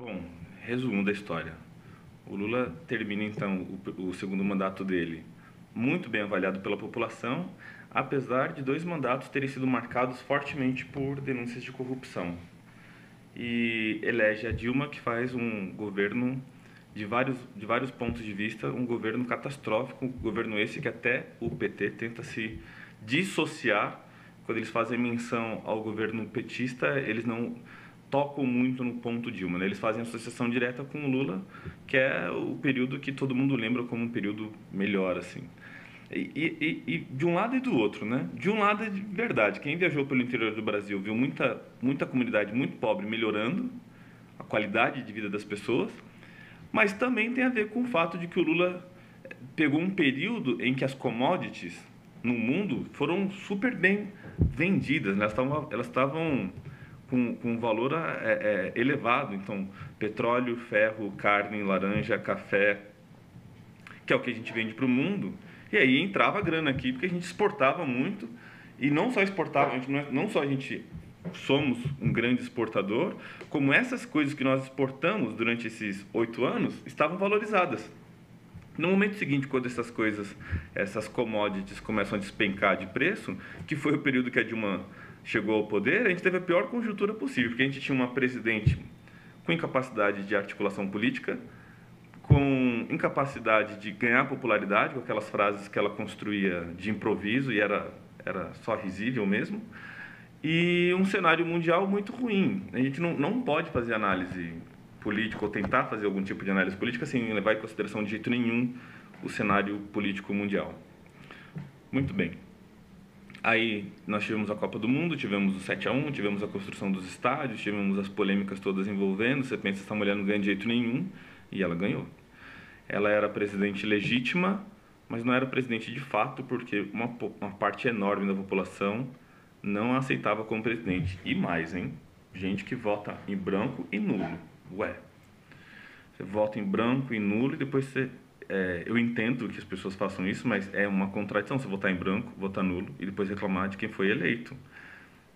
Bom, resumo da história. O Lula termina então o segundo mandato dele muito bem avaliado pela população, apesar de dois mandatos terem sido marcados fortemente por denúncias de corrupção. E elege a Dilma, que faz um governo de vários pontos de vista, um governo catastrófico, um governo esse que até o PT tenta se dissociar. Quando eles fazem menção ao governo petista, eles não tocam muito no ponto Dilma, né? Eles fazem associação direta com o Lula, que é o período que todo mundo lembra como um período melhor, assim. E de um lado e do outro, né? De um lado é de verdade. Quem viajou pelo interior do Brasil viu muita comunidade muito pobre melhorando a qualidade de vida das pessoas, mas também tem a ver com o fato de que o Lula pegou um período em que as commodities no mundo foram super bem vendidas, né? Elas estavam com um valor elevado. Então, petróleo, ferro, carne, laranja, café, que é o que a gente vende para o mundo. E aí entrava grana aqui, porque a gente exportava muito. E não só exportava, não só a gente somos um grande exportador, como essas coisas que nós exportamos durante esses 8 anos estavam valorizadas. No momento seguinte, quando essas coisas, essas commodities começam a despencar de preço, que foi o período que a Dilma chegou ao poder, a gente teve a pior conjuntura possível, porque a gente tinha uma presidente com incapacidade de articulação política, com incapacidade de ganhar popularidade, com aquelas frases que ela construía de improviso e era só risível mesmo, e um cenário mundial muito ruim. A gente não pode fazer análise política ou tentar fazer algum tipo de análise política sem levar em consideração de jeito nenhum o cenário político mundial. Muito bem. Aí nós tivemos a Copa do Mundo, tivemos o 7-1, tivemos a construção dos estádios, tivemos as polêmicas todas envolvendo. Você pensa, essa mulher não ganha de jeito nenhum, e ela ganhou. Ela era presidente legítima, mas não era presidente de fato, porque uma parte enorme da população não a aceitava como presidente. E mais, hein? Gente que vota em branco e nulo. Ué, você vota em branco e nulo e depois você... eu entendo que as pessoas façam isso, mas é uma contradição você votar em branco, votar nulo e depois reclamar de quem foi eleito.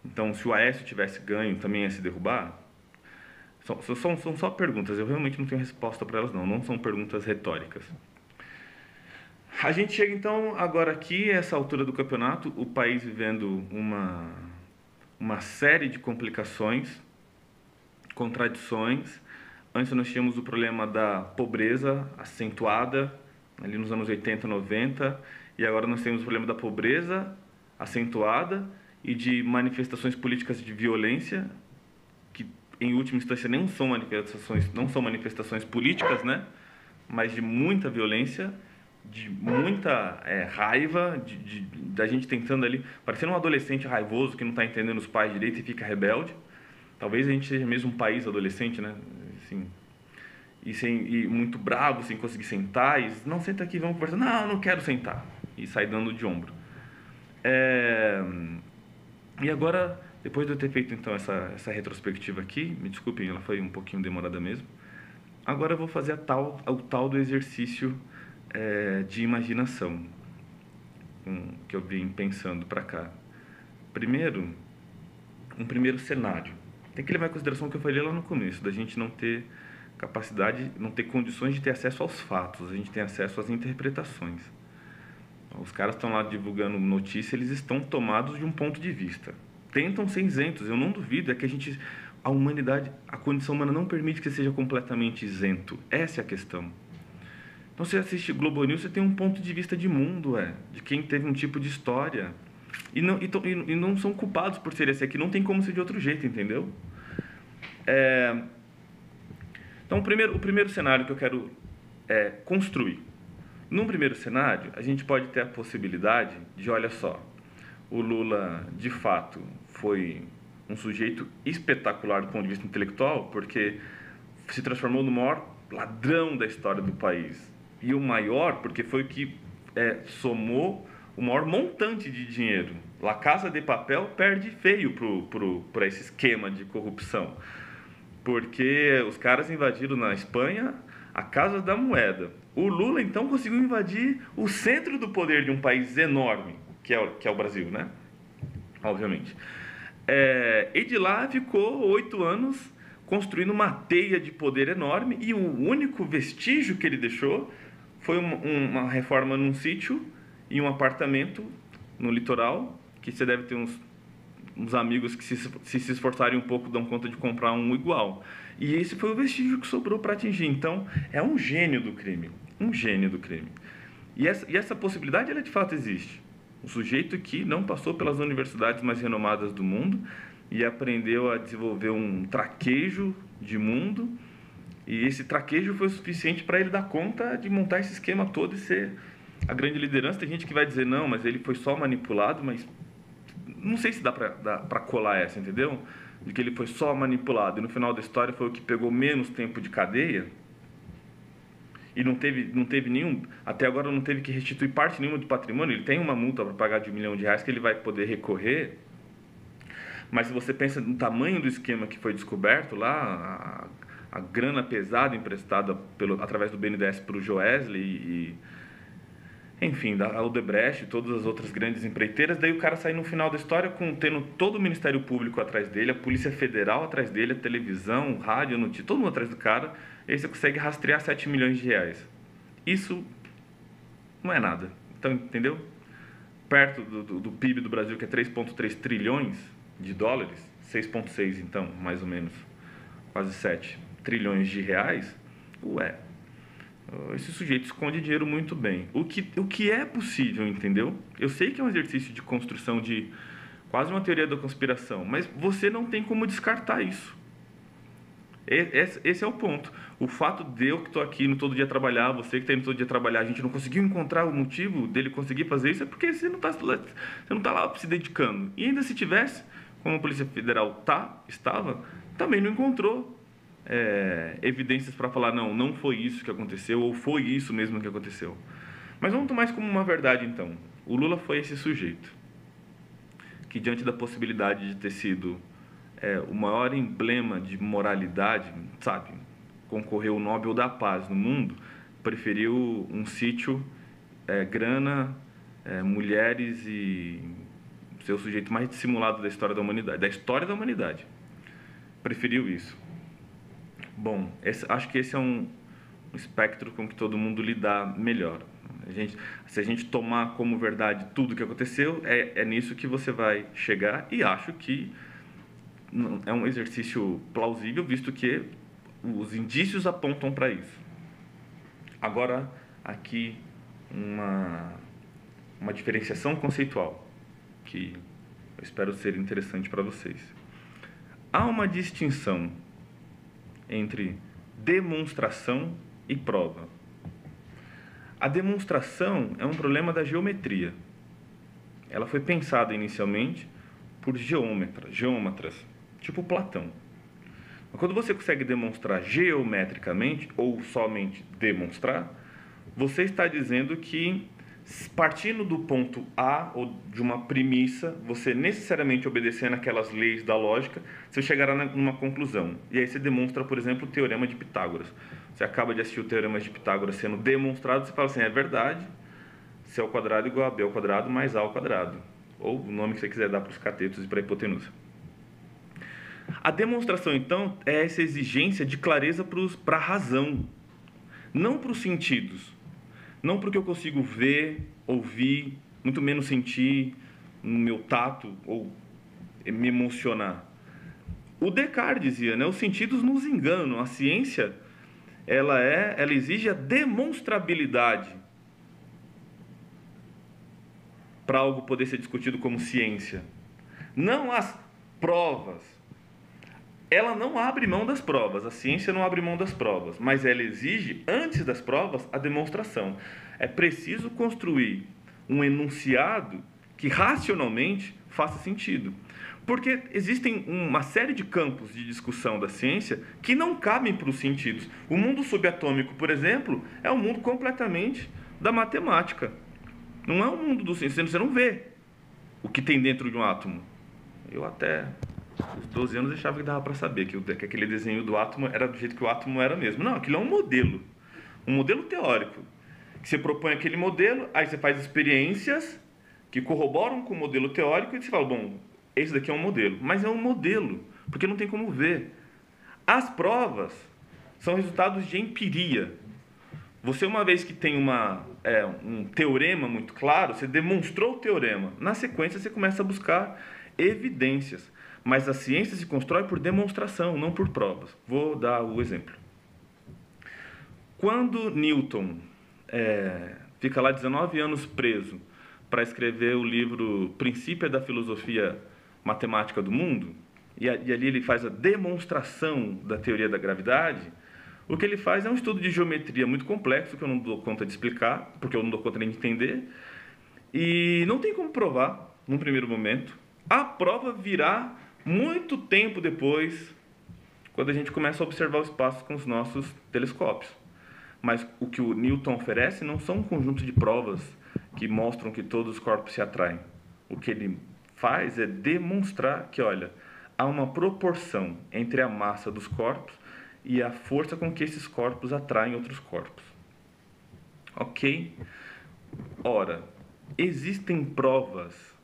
Então, se o Aécio tivesse ganho, também ia se derrubar? São só perguntas, eu realmente não tenho resposta para elas não são perguntas retóricas. A gente chega então agora aqui, a essa altura do campeonato, o país vivendo uma série de complicações, contradições. Antes nós tínhamos o problema da pobreza acentuada, ali nos anos 80, 90, e agora nós temos o problema da pobreza acentuada e de manifestações políticas de violência, que em última instância não são manifestações políticas, né? Mas de muita violência, de muita raiva, da gente tentando ali, parecendo um adolescente raivoso que não está entendendo os pais direito e fica rebelde. Talvez a gente seja mesmo um país adolescente, né? Assim, e muito bravo, sem conseguir sentar. E, não, senta aqui, vamos conversar. Não quero sentar. E sai dando de ombro. E agora, depois de eu ter feito então essa retrospectiva aqui, me desculpem, ela foi um pouquinho demorada mesmo. Agora eu vou fazer o tal do exercício de imaginação que eu vim pensando para cá. Primeiro, um primeiro cenário. Tem que levar em consideração o que eu falei lá no começo, da gente não ter capacidade, não ter condições de ter acesso aos fatos, a gente tem acesso às interpretações. Os caras estão lá divulgando notícia, eles estão tomados de um ponto de vista. Tentam ser isentos, eu não duvido, é que a humanidade, a condição humana não permite que seja completamente isento. Essa é a questão. Então, você assiste Globo News, você tem um ponto de vista de mundo, de quem teve um tipo de história. E não são culpados por ser esse aqui, não tem como ser de outro jeito, entendeu? Então, o primeiro cenário que eu quero construir. Num primeiro cenário, a gente pode ter a possibilidade de, olha só, o Lula, de fato, foi um sujeito espetacular do ponto de vista intelectual, porque se transformou no maior ladrão da história do país. E o maior, porque foi o que somou o maior montante de dinheiro. La Casa de Papel perde feio para esse esquema de corrupção. Porque os caras invadiram na Espanha a Casa da Moeda. O Lula, então, conseguiu invadir o centro do poder de um país enorme, que é o Brasil, né? Obviamente. E de lá ficou 8 anos construindo uma teia de poder enorme, e o único vestígio que ele deixou foi uma reforma num sítio e um apartamento no litoral, que você deve ter uns amigos que se esforçarem um pouco dão conta de comprar um igual. E esse foi o vestígio que sobrou para atingir. Então, é um gênio do crime. Um gênio do crime. E essa possibilidade, ela de fato existe. Um sujeito que não passou pelas universidades mais renomadas do mundo e aprendeu a desenvolver um traquejo de mundo, e esse traquejo foi o suficiente para ele dar conta de montar esse esquema todo e ser a grande liderança. Tem gente que vai dizer, não, mas ele foi só manipulado, mas não sei se dá para colar essa, entendeu? De que ele foi só manipulado e no final da história foi o que pegou menos tempo de cadeia e não teve nenhum, até agora não teve que restituir parte nenhuma do patrimônio. Ele tem uma multa para pagar de R$ 1 milhão que ele vai poder recorrer. Mas se você pensa no tamanho do esquema que foi descoberto lá, a grana pesada emprestada através do BNDES para o Joesley e enfim, da Odebrecht e todas as outras grandes empreiteiras, daí o cara sai no final da história tendo todo o Ministério Público atrás dele, a Polícia Federal atrás dele, a televisão, rádio, notícia, todo mundo atrás do cara, e aí você consegue rastrear R$ 7 milhões. Isso não é nada. Então, entendeu? Perto do PIB do Brasil, que é 3,3 trilhões de dólares, 6,6 então, mais ou menos, quase 7 trilhões de reais, esse sujeito esconde dinheiro muito bem. O que é possível, entendeu? Eu sei que é um exercício de construção de quase uma teoria da conspiração, mas você não tem como descartar isso. Esse é o ponto. O fato de eu que estou aqui no todo dia trabalhar, você que está indo todo dia trabalhar, a gente não conseguiu encontrar o motivo dele conseguir fazer isso, é porque você não está lá se dedicando. E ainda se tivesse, como a Polícia Federal estava, também não encontrou evidências para falar, não foi isso que aconteceu, ou foi isso mesmo que aconteceu. Mas vamos tomar isso como uma verdade, então. O Lula foi esse sujeito que, diante da possibilidade de ter sido o maior emblema de moralidade, sabe, concorreu o Nobel da Paz no mundo, preferiu um sítio, grana, mulheres e ser o sujeito mais dissimulado da história da humanidade. Preferiu isso. Bom, acho que esse é um espectro com que todo mundo lidar melhor. Se a gente tomar como verdade tudo o que aconteceu, é nisso que você vai chegar, e acho que é um exercício plausível, visto que os indícios apontam para isso. Agora, aqui, uma diferenciação conceitual, que eu espero ser interessante para vocês. Há uma distinção entre demonstração e prova. A demonstração é um problema da geometria. Ela foi pensada inicialmente por geômetras, tipo Platão. Mas quando você consegue demonstrar geometricamente, ou somente demonstrar, você está dizendo que, partindo do ponto A, ou de uma premissa, você necessariamente obedecendo aquelas leis da lógica, você chegará numa conclusão. E aí você demonstra, por exemplo, o Teorema de Pitágoras. Você acaba de assistir o Teorema de Pitágoras sendo demonstrado, você fala assim, é verdade, C ao quadrado igual a B ao quadrado mais A ao quadrado. Ou o nome que você quiser dar para os catetos e para a hipotenusa. A demonstração, então, é essa exigência de clareza para a razão, não para os sentidos. Não porque eu consigo ver, ouvir, muito menos sentir no meu tato ou me emocionar. O Descartes dizia, né, os sentidos nos enganam. A ciência, ela exige a demonstrabilidade para algo poder ser discutido como ciência. Não as provas. Ela não abre mão das provas, a ciência não abre mão das provas, mas ela exige, antes das provas, a demonstração. É preciso construir um enunciado que racionalmente faça sentido. Porque existem uma série de campos de discussão da ciência que não cabem para os sentidos. O mundo subatômico, por exemplo, é um mundo completamente da matemática. Não é um mundo do ciência, você não vê o que tem dentro de um átomo. Eu até aos 12 anos achava que dava para saber que aquele desenho do átomo era do jeito que o átomo era mesmo. Não, aquilo é um modelo teórico. Que você propõe aquele modelo, aí você faz experiências que corroboram com o modelo teórico e você fala, bom, esse daqui é um modelo. Mas é um modelo, porque não tem como ver. As provas são resultados de empiria. Você, uma vez que tem um teorema muito claro, você demonstrou o teorema. Na sequência, você começa a buscar evidências. Mas a ciência se constrói por demonstração, não por provas. Vou dar o exemplo. Quando Newton fica lá 19 anos preso para escrever o livro Princípio da Filosofia Matemática do Mundo, e ali ele faz a demonstração da teoria da gravidade, o que ele faz é um estudo de geometria muito complexo, que eu não dou conta de explicar, porque eu não dou conta nem de entender, e não tem como provar, num primeiro momento. A prova virá muito tempo depois, quando a gente começa a observar o espaço com os nossos telescópios. Mas o que o Newton oferece não são um conjunto de provas que mostram que todos os corpos se atraem. O que ele faz é demonstrar que, olha, há uma proporção entre a massa dos corpos e a força com que esses corpos atraem outros corpos. Ok? Ora, existem provas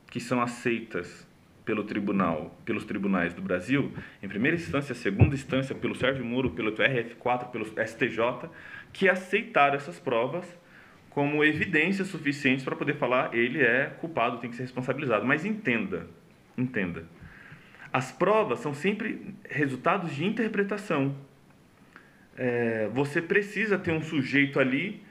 que são aceitas pelos tribunais do Brasil, em primeira instância, segunda instância, pelo Sérgio Moro, pelo TRF4, pelo STJ, que aceitaram essas provas como evidências suficientes para poder falar ele é culpado, tem que ser responsabilizado. Mas entenda, as provas são sempre resultados de interpretação. Você precisa ter um sujeito ali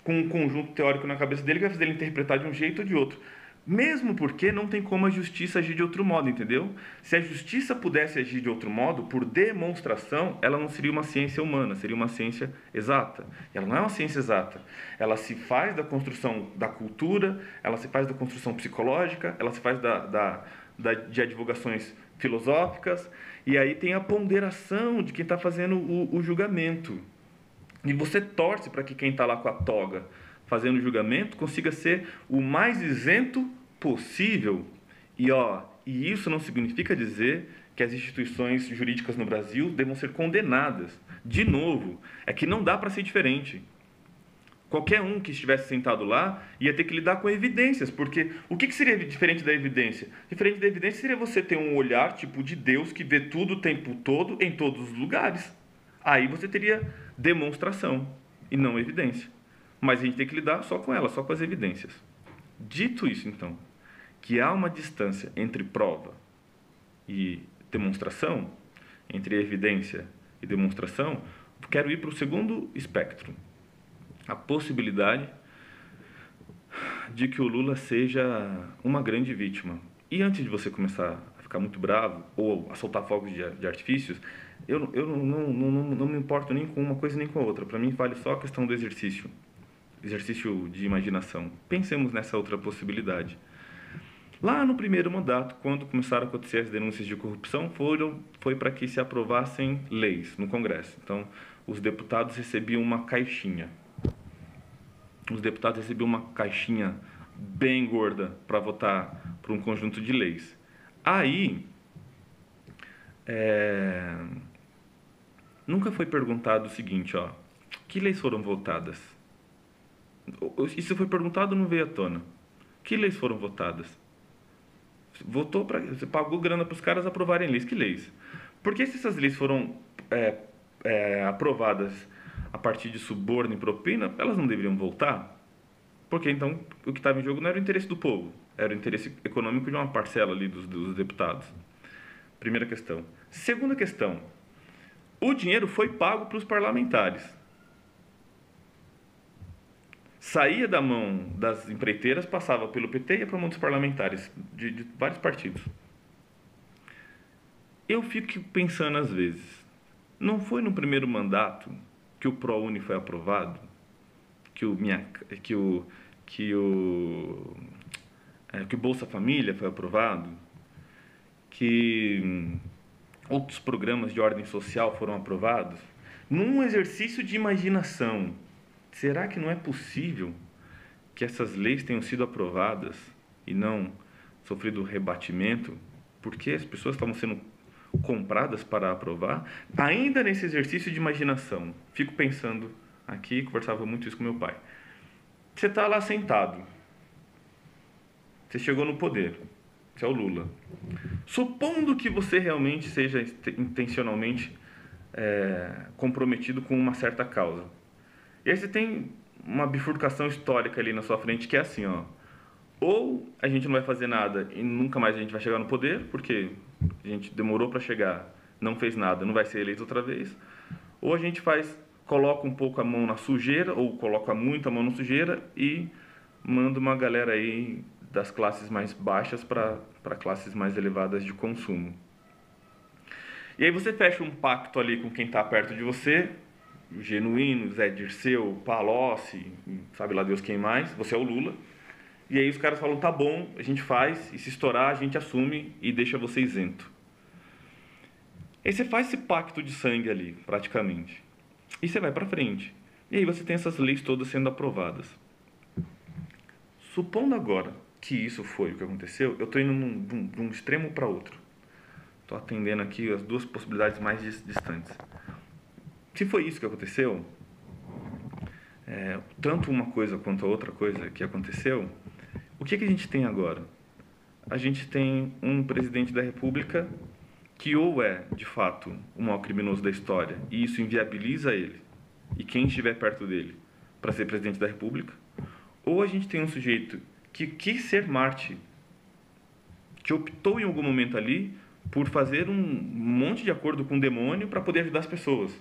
com um conjunto teórico na cabeça dele que vai fazer ele interpretar de um jeito ou de outro. Mesmo porque não tem como a justiça agir de outro modo, entendeu? Se a justiça pudesse agir de outro modo, por demonstração, ela não seria uma ciência humana, seria uma ciência exata. E ela não é uma ciência exata. Ela se faz da construção da cultura, ela se faz da construção psicológica, ela se faz de advogações filosóficas, e aí tem a ponderação de quem está fazendo o julgamento. E você torce para que quem está lá com a toga fazendo o julgamento consiga ser o mais isento possível. E isso não significa dizer que as instituições jurídicas no Brasil devam ser condenadas. De novo, é que não dá para ser diferente. Qualquer um que estivesse sentado lá ia ter que lidar com evidências, porque o que seria diferente da evidência? Diferente da evidência seria você ter um olhar tipo de Deus que vê tudo o tempo todo, em todos os lugares. Aí você teria demonstração e não evidência. Mas a gente tem que lidar só com ela, só com as evidências. Dito isso, então, que há uma distância entre prova e demonstração, entre evidência e demonstração, quero ir para o segundo espectro. A possibilidade de que o Lula seja uma grande vítima. E antes de você começar a ficar muito bravo ou a soltar fogos de artifícios, eu não me importo nem com uma coisa nem com a outra. Para mim, vale só a questão do exercício de imaginação. Pensemos nessa outra possibilidade. Lá no primeiro mandato, quando começaram a acontecer as denúncias de corrupção, foi para que se aprovassem leis no Congresso. Então, os deputados recebiam uma caixinha. Os deputados recebiam uma caixinha bem gorda para votar por um conjunto de leis. Aí, nunca foi perguntado o seguinte, que leis foram votadas? Isso foi perguntado, não veio à tona. Que leis foram votadas? Você pagou grana para os caras aprovarem leis. Que leis? Porque se essas leis foram aprovadas a partir de suborno e propina, elas não deveriam voltar? Porque então o que estava em jogo não era o interesse do povo, era o interesse econômico de uma parcela ali dos deputados. Primeira questão. Segunda questão. O dinheiro foi pago para os parlamentares. Saía da mão das empreiteiras, passava pelo PT e ia para a mão dos parlamentares, de vários partidos. Eu fico pensando às vezes, não foi no primeiro mandato que o ProUni foi aprovado, que o Bolsa Família foi aprovado, que outros programas de ordem social foram aprovados? Num exercício de imaginação, será que não é possível que essas leis tenham sido aprovadas e não sofrido rebatimento? Porque as pessoas estavam sendo compradas para aprovar? Ainda nesse exercício de imaginação, fico pensando aqui, conversava muito isso com meu pai. Você está lá sentado. Você chegou no poder. você é o Lula. Supondo que você realmente seja intencionalmente comprometido com uma certa causa. E aí você tem uma bifurcação histórica ali na sua frente que é assim, ó. Ou a gente não vai fazer nada e nunca mais a gente vai chegar no poder, porque a gente demorou para chegar, não fez nada, não vai ser eleito outra vez. Ou a gente coloca um pouco a mão na sujeira, ou coloca muito a mão na sujeira e manda uma galera aí das classes mais baixas para classes mais elevadas de consumo. E aí você fecha um pacto ali com quem está perto de você, o Genuíno, Zé Dirceu, Palocci, sabe lá Deus quem mais, você é o Lula. E aí os caras falam, tá bom, a gente faz, e se estourar a gente assume e deixa você isento. Aí você faz esse pacto de sangue ali, praticamente. E você vai pra frente. E aí você tem essas leis todas sendo aprovadas. Supondo agora que isso foi o que aconteceu, eu estou indo de um extremo para outro. Estou atendendo aqui as duas possibilidades mais distantes. Se foi isso que aconteceu, tanto uma coisa quanto a outra coisa que aconteceu, o que a gente tem agora? A gente tem um presidente da República que ou é, de fato, o maior criminoso da história, e isso inviabiliza ele, e quem estiver perto dele, para ser presidente da República, ou a gente tem um sujeito que quis ser Marte, que optou em algum momento ali por fazer um monte de acordo com o demônio para poder ajudar as pessoas.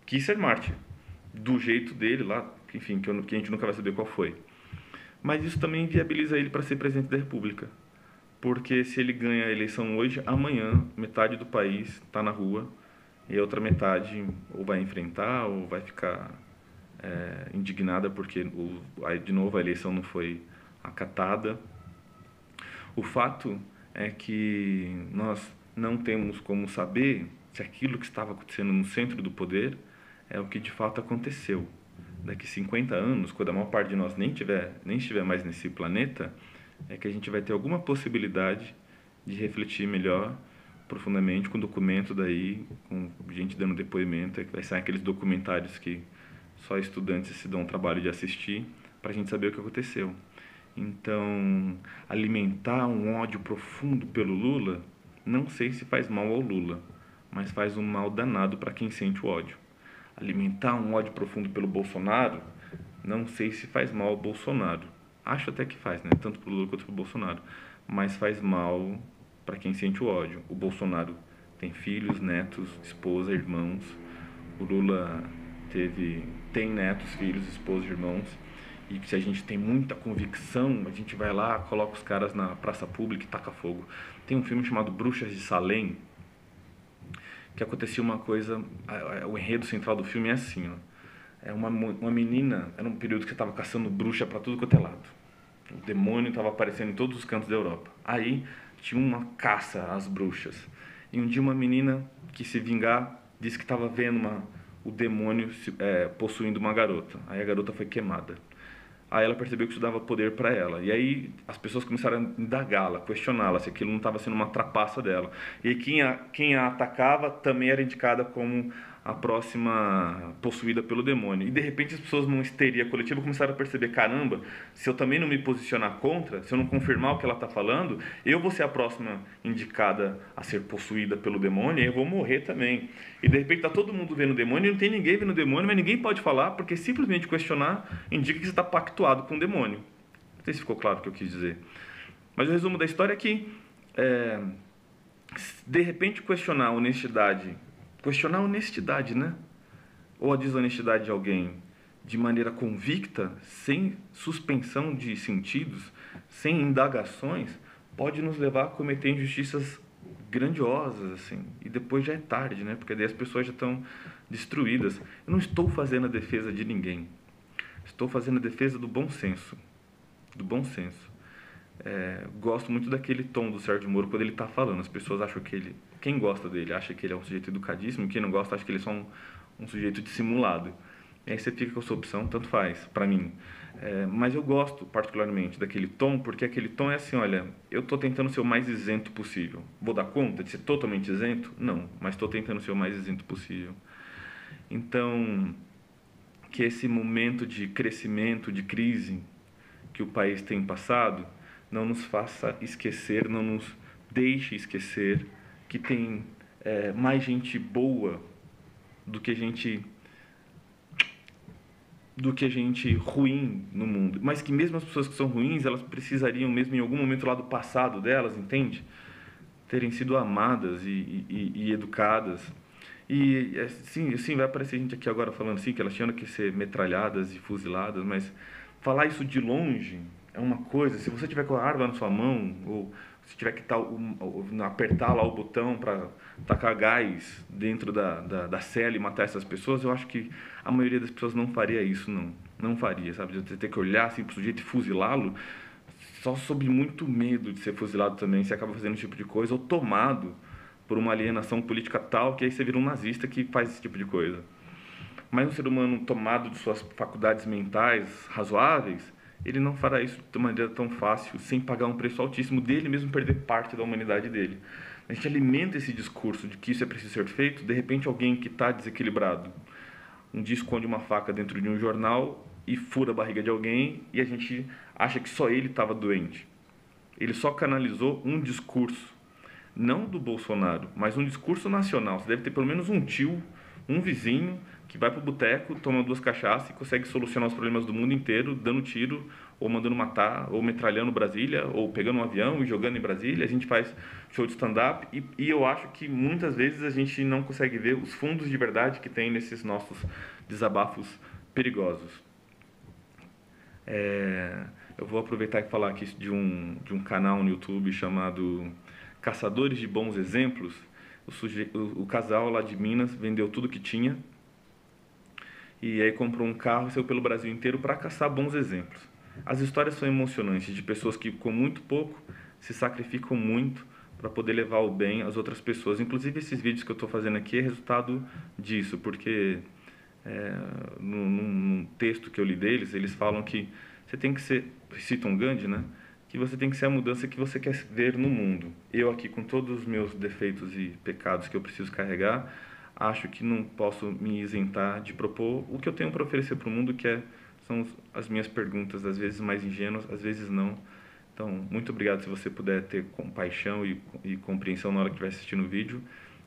Quis ser Marte, do jeito dele lá, enfim, que a gente nunca vai saber qual foi. Mas isso também inviabiliza ele para ser presidente da República. Porque se ele ganha a eleição hoje, amanhã metade do país está na rua e a outra metade ou vai enfrentar ou vai ficar indignada porque, de novo, a eleição não foi acatada. O fato é que nós não temos como saber se aquilo que estava acontecendo no centro do poder é o que de fato aconteceu. Daqui 50 anos, quando a maior parte de nós nem estiver mais nesse planeta, é que a gente vai ter alguma possibilidade de refletir melhor, profundamente, com documento daí, com gente dando depoimento, que vai sair aqueles documentários que só estudantes se dão o trabalho de assistir, para a gente saber o que aconteceu. Então, alimentar um ódio profundo pelo Lula, não sei se faz mal ao Lula, mas faz um mal danado para quem sente o ódio. Alimentar um ódio profundo pelo Bolsonaro, não sei se faz mal ao Bolsonaro. Acho até que faz, né? Tanto pro Lula quanto pro Bolsonaro. Mas faz mal para quem sente o ódio. O Bolsonaro tem filhos, netos, esposa, irmãos. O Lula tem netos, filhos, esposa, irmãos. E se a gente tem muita convicção, a gente vai lá, coloca os caras na praça pública e taca fogo. Tem um filme chamado Bruxas de Salem, que acontecia uma coisa, o enredo central do filme é assim, ó. Uma menina, era um período que estava caçando bruxa para tudo quanto é lado. O demônio estava aparecendo em todos os cantos da Europa. Aí tinha uma caça às bruxas. E um dia uma menina quis se vingar, disse que estava vendo o demônio possuindo uma garota. Aí a garota foi queimada. Aí ela percebeu que isso dava poder para ela. E aí as pessoas começaram a indagá-la, questioná-la, se aquilo não estava sendo uma trapaça dela. E quem a atacava também era indicada como a próxima possuída pelo demônio. E de repente as pessoas numa histeria coletiva começaram a perceber, caramba, se eu também não me posicionar contra, se eu não confirmar o que ela está falando, eu vou ser a próxima indicada a ser possuída pelo demônio e eu vou morrer também. E de repente está todo mundo vendo o demônio e não tem ninguém vendo o demônio, mas ninguém pode falar, porque simplesmente questionar indica que você está pactuado com o demônio. Não sei se ficou claro o que eu quis dizer. Mas o resumo da história é que, de repente, questionar a honestidade, né? Ou a desonestidade de alguém de maneira convicta, sem suspensão de sentidos, sem indagações, pode nos levar a cometer injustiças grandiosas, assim. E depois já é tarde, né? Porque daí as pessoas já estão destruídas. Eu não estou fazendo a defesa de ninguém. Estou fazendo a defesa do bom senso. Do bom senso. Gosto muito daquele tom do Sérgio Moro quando ele está falando. As pessoas acham que quem gosta dele acha que ele é um sujeito educadíssimo, quem não gosta acha que ele é só um sujeito dissimulado. E aí você fica com a sua opção, tanto faz, para mim. Mas eu gosto particularmente daquele tom, porque aquele tom é assim, olha, eu estou tentando ser o mais isento possível. Vou dar conta de ser totalmente isento? Não, mas estou tentando ser o mais isento possível. Então, que esse momento de crescimento, de crise que o país tem passado, não nos faça esquecer, não nos deixe esquecer que tem mais gente boa do que gente ruim no mundo, mas que mesmo as pessoas que são ruins, elas precisariam mesmo em algum momento lá do passado delas, entende? Terem sido amadas e educadas. E sim, vai aparecer gente aqui agora falando assim, que elas tinham que ser metralhadas e fuziladas, mas falar isso de longe é uma coisa. Se você tiver com a arma na sua mão, ou se tiver que apertar lá o botão para tacar gás dentro da cela e matar essas pessoas, eu acho que a maioria das pessoas não faria isso, não faria, sabe? De ter que olhar assim pro sujeito e fuzilá-lo, só sob muito medo de ser fuzilado também, você acaba fazendo esse tipo de coisa, ou tomado por uma alienação política tal que aí você vira um nazista que faz esse tipo de coisa. Mas um ser humano tomado de suas faculdades mentais razoáveis, ele não fará isso de maneira tão fácil, sem pagar um preço altíssimo dele mesmo perder parte da humanidade dele. A gente alimenta esse discurso de que isso é preciso ser feito, de repente alguém que está desequilibrado um dia esconde uma faca dentro de um jornal e fura a barriga de alguém e a gente acha que só ele estava doente. Ele só canalizou um discurso, não do Bolsonaro, mas um discurso nacional. Você deve ter pelo menos um tio, um vizinho, que vai para o boteco, toma 2 cachaças e consegue solucionar os problemas do mundo inteiro, dando tiro, ou mandando matar, ou metralhando Brasília, ou pegando um avião e jogando em Brasília. A gente faz show de stand-up e eu acho que muitas vezes a gente não consegue ver os fundos de verdade que tem nesses nossos desabafos perigosos. Eu vou aproveitar e falar aqui de um canal no YouTube chamado Caçadores de Bons Exemplos. O casal lá de Minas vendeu tudo que tinha e aí comprou um carro e saiu pelo Brasil inteiro para caçar bons exemplos. As histórias são emocionantes, de pessoas que com muito pouco se sacrificam muito para poder levar o bem às outras pessoas. Inclusive esses vídeos que eu estou fazendo aqui é resultado disso, porque num texto que eu li deles, eles falam que você tem que ser, citam Gandhi, né? Que você tem que ser a mudança que você quer ver no mundo. Eu aqui, com todos os meus defeitos e pecados que eu preciso carregar, acho que não posso me isentar de propor o que eu tenho para oferecer para o mundo, são as minhas perguntas, às vezes mais ingênuas, às vezes não. Então, muito obrigado se você puder ter compaixão e compreensão na hora que estiver assistindo o vídeo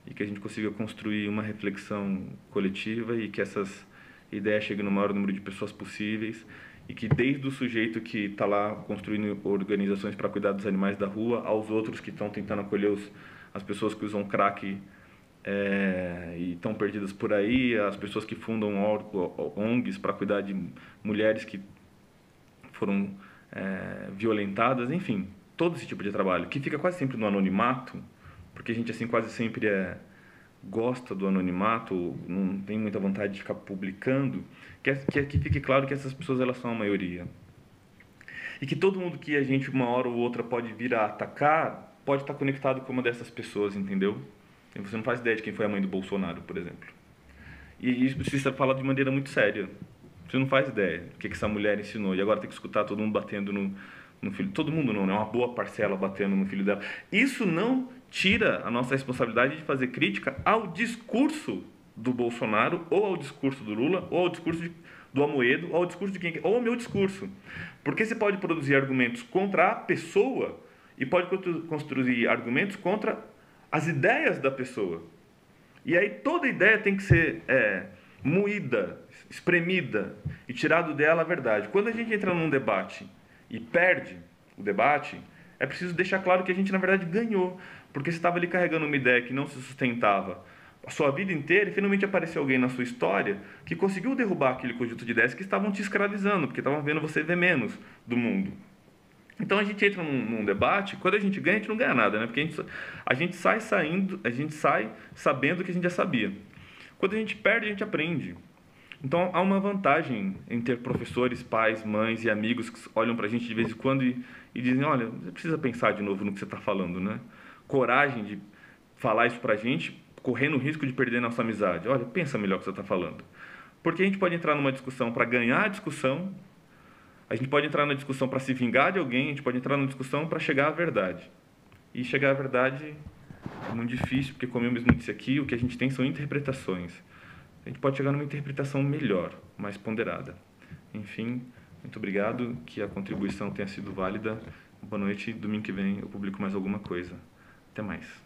e que a gente consiga construir uma reflexão coletiva e que essas ideias cheguem no maior número de pessoas possíveis e que desde o sujeito que está lá construindo organizações para cuidar dos animais da rua, aos outros que estão tentando acolher as pessoas que usam crack e estão perdidas por aí, as pessoas que fundam ONGs para cuidar de mulheres que foram violentadas, enfim, todo esse tipo de trabalho, que fica quase sempre no anonimato, porque a gente assim quase sempre gosta do anonimato, não tem muita vontade de ficar publicando, que fique claro que essas pessoas elas são a maioria. E que todo mundo que a gente uma hora ou outra pode vir a atacar, pode estar conectado com uma dessas pessoas, entendeu? E você não faz ideia de quem foi a mãe do Bolsonaro, por exemplo. E isso precisa falar de maneira muito séria. Você não faz ideia do que essa mulher ensinou. E agora tem que escutar todo mundo batendo no filho. Todo mundo não, né? Uma boa parcela batendo no filho dela. Isso não tira a nossa responsabilidade de fazer crítica ao discurso do Bolsonaro, ou ao discurso do Lula, ou ao discurso do Amoedo, ou ao discurso de quem, ou ao meu discurso. Porque você pode produzir argumentos contra a pessoa e pode construir argumentos contra as ideias da pessoa. E aí toda ideia tem que ser moída, espremida e tirado dela a verdade. Quando a gente entra num debate e perde o debate, é preciso deixar claro que a gente, na verdade, ganhou. Porque você estava ali carregando uma ideia que não se sustentava a sua vida inteira e finalmente apareceu alguém na sua história que conseguiu derrubar aquele conjunto de ideias que estavam te escravizando, porque estavam vendo você ver menos do mundo. Então a gente entra num debate, quando a gente ganha, a gente não ganha nada, né? Porque a gente sai sabendo o que a gente já sabia. Quando a gente perde, a gente aprende. Então há uma vantagem em ter professores, pais, mães e amigos que olham pra gente de vez em quando e dizem, olha, você precisa pensar de novo no que você está falando, né? Coragem de falar isso pra gente, correndo o risco de perder nossa amizade. Olha, pensa melhor o que você está falando. Porque a gente pode entrar numa discussão para ganhar a discussão, a gente pode entrar na discussão para se vingar de alguém, a gente pode entrar na discussão para chegar à verdade. E chegar à verdade é muito difícil, porque como eu mesmo disse aqui, o que a gente tem são interpretações. A gente pode chegar numa interpretação melhor, mais ponderada. Enfim, muito obrigado, que a contribuição tenha sido válida. Boa noite, domingo que vem eu publico mais alguma coisa. Até mais.